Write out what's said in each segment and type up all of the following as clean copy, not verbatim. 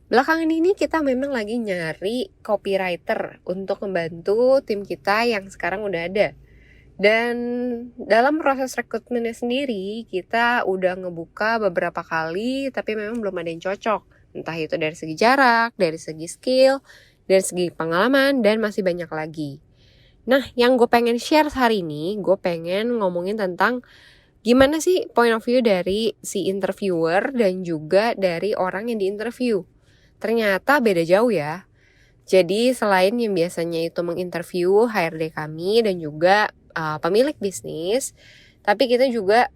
Belakangan ini kita memang lagi nyari copywriter untuk membantu tim kita yang sekarang udah ada. Dan dalam proses rekrutmennya sendiri, kita udah ngebuka beberapa kali, tapi memang belum ada yang cocok. Entah itu dari segi jarak, dari segi skill, dari segi pengalaman, dan masih banyak lagi. Nah, yang gue pengen share hari ini, gue pengen ngomongin tentang gimana sih point of view dari si interviewer dan juga dari orang yang diinterview. Ternyata beda jauh ya. Jadi selain yang biasanya itu menginterview HRD kami dan juga pemilik bisnis, tapi kita juga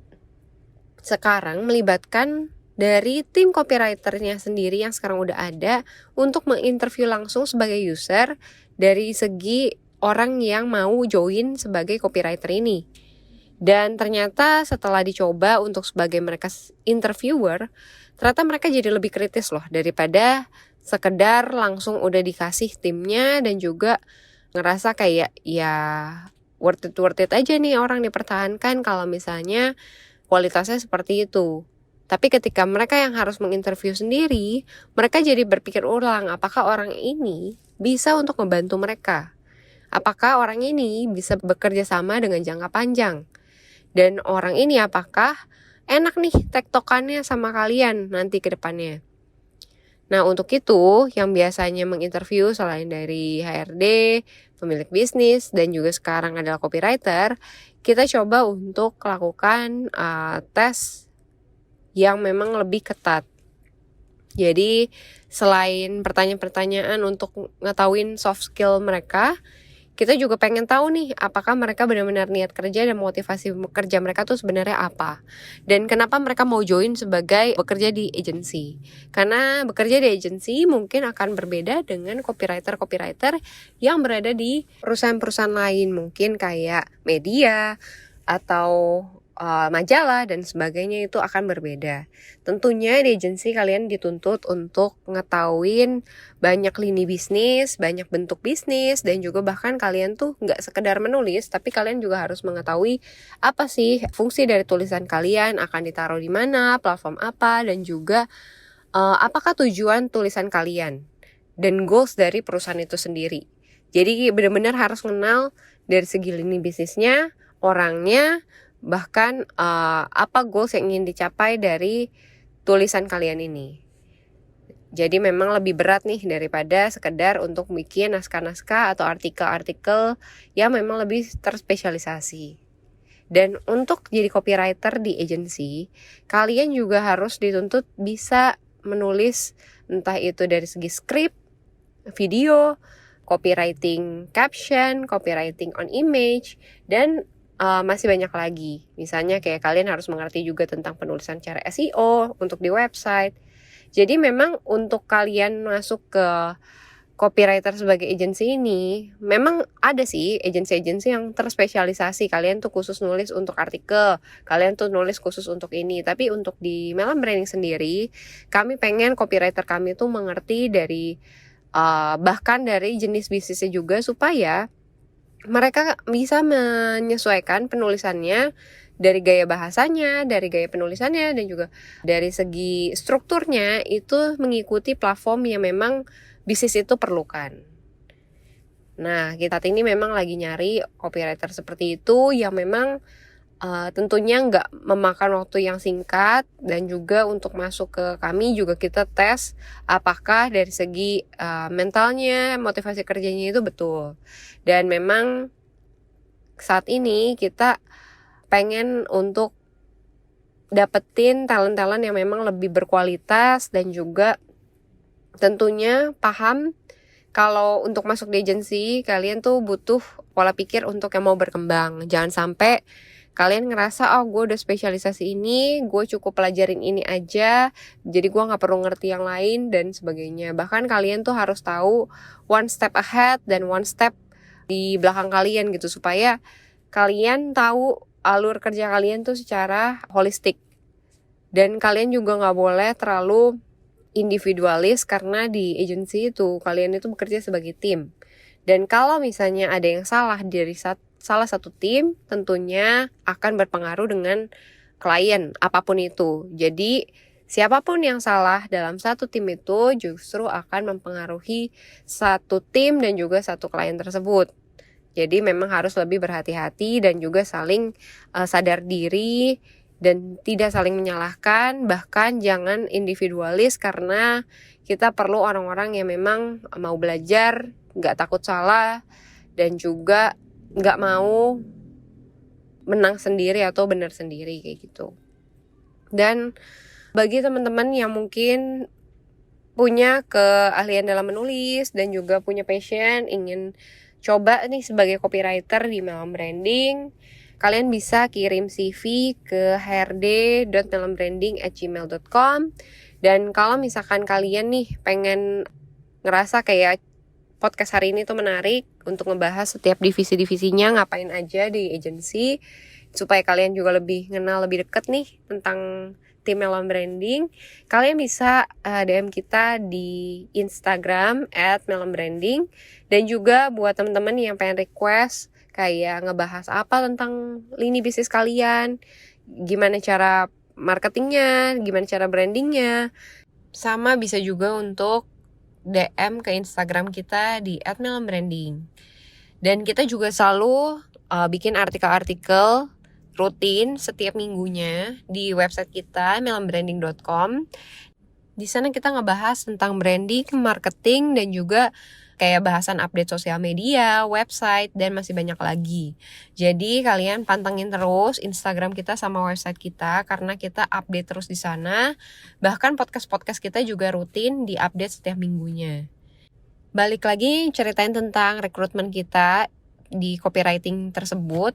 sekarang melibatkan dari tim copywriternya sendiri yang sekarang udah ada untuk menginterview langsung sebagai user dari segi orang yang mau join sebagai copywriter ini. Dan ternyata setelah dicoba untuk sebagai mereka interviewer, ternyata mereka jadi lebih kritis loh daripada sekedar langsung udah dikasih timnya dan juga ngerasa kayak ya worth it aja nih orang dipertahankan kalau misalnya kualitasnya seperti itu. Tapi ketika mereka yang harus menginterview sendiri, mereka jadi berpikir ulang apakah orang ini bisa untuk membantu mereka. Apakah orang ini bisa bekerja sama dengan jangka panjang. Dan orang ini apakah enak nih tektokannya sama kalian nanti ke depannya. Nah untuk itu yang biasanya menginterview selain dari HRD, pemilik bisnis, dan juga sekarang adalah copywriter, kita coba untuk lakukan tes yang memang lebih ketat. Jadi selain pertanyaan-pertanyaan untuk ngetahuin soft skill mereka, kita juga pengen tahu nih apakah mereka benar-benar niat kerja dan motivasi kerja mereka tuh sebenarnya apa. Dan kenapa mereka mau join sebagai bekerja di agency. Karena bekerja di agency mungkin akan berbeda dengan copywriter-copywriter yang berada di perusahaan-perusahaan lain. Mungkin kayak media atau majalah dan sebagainya itu akan berbeda. Tentunya di agensi kalian dituntut untuk ngetahuin banyak lini bisnis, banyak bentuk bisnis, dan juga bahkan kalian tuh nggak sekedar menulis, tapi kalian juga harus mengetahui apa sih fungsi dari tulisan kalian, akan ditaruh di mana, platform apa, dan juga apakah tujuan tulisan kalian dan goals dari perusahaan itu sendiri. Jadi benar-benar harus kenal dari segi lini bisnisnya, orangnya, bahkan apa goals yang ingin dicapai dari tulisan kalian ini. Jadi memang lebih berat nih daripada sekedar untuk bikin naskah-naskah atau artikel-artikel yang memang lebih terspesialisasi. Dan untuk jadi copywriter di agency, kalian juga harus dituntut bisa menulis entah itu dari segi skrip, video, copywriting caption, copywriting on image, dan masih banyak lagi. Misalnya kayak kalian harus mengerti juga tentang penulisan cara SEO untuk di website. Jadi memang untuk kalian masuk ke copywriter sebagai agensi ini, memang ada sih agensi-agensi yang terspesialisasi. Kalian tuh khusus nulis untuk artikel, kalian tuh nulis khusus untuk ini. Tapi untuk di Melon Branding sendiri, kami pengen copywriter kami tuh mengerti dari bahkan dari jenis bisnisnya juga supaya mereka bisa menyesuaikan penulisannya dari gaya bahasanya, dari gaya penulisannya, dan juga dari segi strukturnya itu mengikuti platform yang memang bisnis itu perlukan. Nah, kita saat ini memang lagi nyari copywriter seperti itu yang memang tentunya nggak memakan waktu yang singkat, dan juga untuk masuk ke kami juga kita tes apakah dari segi mentalnya, motivasi kerjanya itu betul. Dan memang saat ini kita pengen untuk dapetin talent-talent yang memang lebih berkualitas dan juga tentunya paham kalau untuk masuk di agensi kalian tuh butuh pola pikir untuk yang mau berkembang. Jangan sampai kalian ngerasa gue udah spesialisasi ini, gue cukup pelajarin ini aja, jadi gue gak perlu ngerti yang lain dan sebagainya. Bahkan kalian tuh harus tahu one step ahead dan one step di belakang kalian gitu, supaya kalian tahu alur kerja kalian tuh secara holistik. Dan kalian juga gak boleh terlalu individualis, karena di agensi itu kalian itu bekerja sebagai tim. Dan kalau misalnya ada yang salah dari salah satu tim, tentunya akan berpengaruh dengan klien apapun itu. Jadi siapapun yang salah dalam satu tim itu justru akan mempengaruhi satu tim dan juga satu klien tersebut. Jadi memang harus lebih berhati-hati dan juga saling sadar diri dan tidak saling menyalahkan, bahkan jangan individualis karena kita perlu orang-orang yang memang mau belajar, gak takut salah, dan juga gak mau menang sendiri atau benar sendiri kayak gitu. Dan bagi teman-teman yang mungkin punya keahlian dalam menulis dan juga punya passion, ingin coba nih sebagai copywriter di Melon Branding, kalian bisa kirim CV ke hrd.melonbranding@gmail.com. Dan kalau misalkan kalian nih pengen ngerasa kayak podcast hari ini tuh menarik untuk ngebahas setiap divisi-divisinya ngapain aja di agency, supaya kalian juga lebih kenal lebih deket nih tentang tim Melon Branding, kalian bisa DM kita di Instagram @melonbranding. Dan juga buat teman-teman yang pengen request kayak ngebahas apa tentang lini bisnis kalian, gimana cara marketingnya, gimana cara brandingnya, sama bisa juga untuk DM ke Instagram kita di @melonbranding. Dan kita juga selalu bikin artikel-artikel rutin setiap minggunya di website kita melonbranding.com. Di sana kita ngebahas tentang branding, marketing, dan juga kayak bahasan update sosial media, website, dan masih banyak lagi. Jadi kalian pantengin terus Instagram kita sama website kita karena kita update terus di sana. Bahkan podcast-podcast kita juga rutin diupdate setiap minggunya. Balik lagi ceritain tentang rekrutmen kita di copywriting tersebut.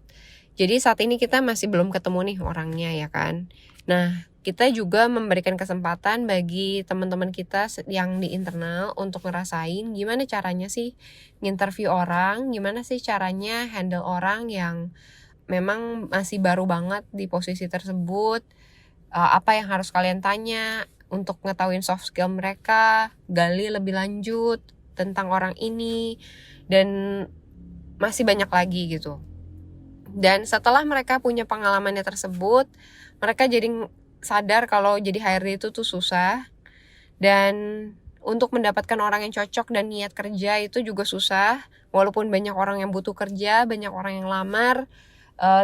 Jadi saat ini kita masih belum ketemu nih orangnya ya kan. Nah, kita juga memberikan kesempatan bagi teman-teman kita yang di internal untuk ngerasain gimana caranya sih nginterview orang, gimana sih caranya handle orang yang memang masih baru banget di posisi tersebut, apa yang harus kalian tanya untuk ngetahuin soft skill mereka, gali lebih lanjut tentang orang ini, dan masih banyak lagi gitu. Dan setelah mereka punya pengalamannya tersebut, mereka jadi sadar kalau jadi HRD itu tuh susah. Dan untuk mendapatkan orang yang cocok dan niat kerja itu juga susah. Walaupun banyak orang yang butuh kerja, banyak orang yang lamar,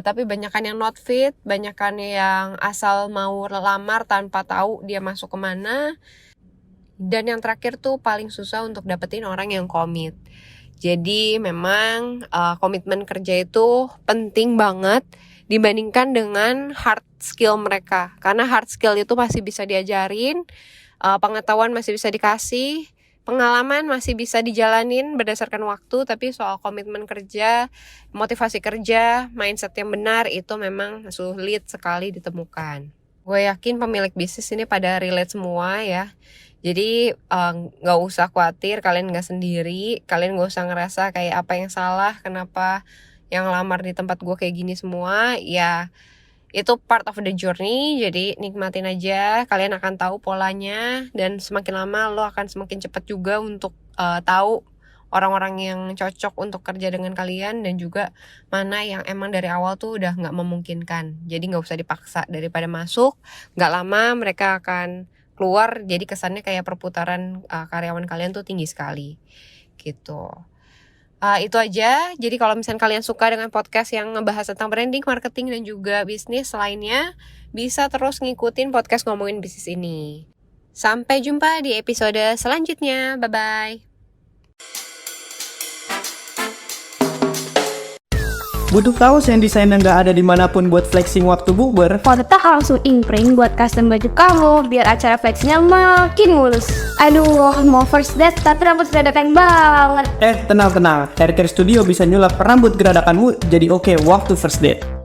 tapi banyakan yang not fit, banyakan yang asal mau lamar tanpa tahu dia masuk kemana. Dan yang terakhir tuh paling susah untuk dapetin orang yang komit. Jadi memang komitmen kerja itu penting banget dibandingkan dengan hard skill mereka. Karena hard skill itu masih bisa diajarin, pengetahuan masih bisa dikasih, pengalaman masih bisa dijalanin berdasarkan waktu. Tapi soal komitmen kerja, motivasi kerja, mindset yang benar itu memang sulit sekali ditemukan. Gue yakin pemilik bisnis ini pada relate semua ya. Jadi gak usah khawatir, kalian gak sendiri. Kalian gak usah ngerasa kayak apa yang salah, kenapa yang lamar di tempat gue kayak gini semua. Ya itu part of the journey, jadi nikmatin aja. Kalian akan tahu polanya, dan semakin lama lo akan semakin cepat juga untuk tahu orang-orang yang cocok untuk kerja dengan kalian, dan juga mana yang emang dari awal tuh udah gak memungkinkan. Jadi gak usah dipaksa, daripada masuk gak lama mereka akan keluar, jadi kesannya kayak perputaran karyawan kalian tuh tinggi sekali gitu. Itu aja. Jadi kalau misalnya kalian suka dengan podcast yang ngebahas tentang branding, marketing, dan juga bisnis lainnya, bisa terus ngikutin podcast ngomongin bisnis ini. Sampai jumpa di episode selanjutnya. Bye-bye. Butuh kaos yang desainnya nggak ada dimanapun buat flexing waktu bukber? Kontak langsung imprint buat custom baju kamu biar acara flexingnya makin mulus. Aduh, mau first date tapi rambut geradakan banget. Tenang, Haircare Studio bisa nyulap rambut geradakanmu jadi oke waktu first date.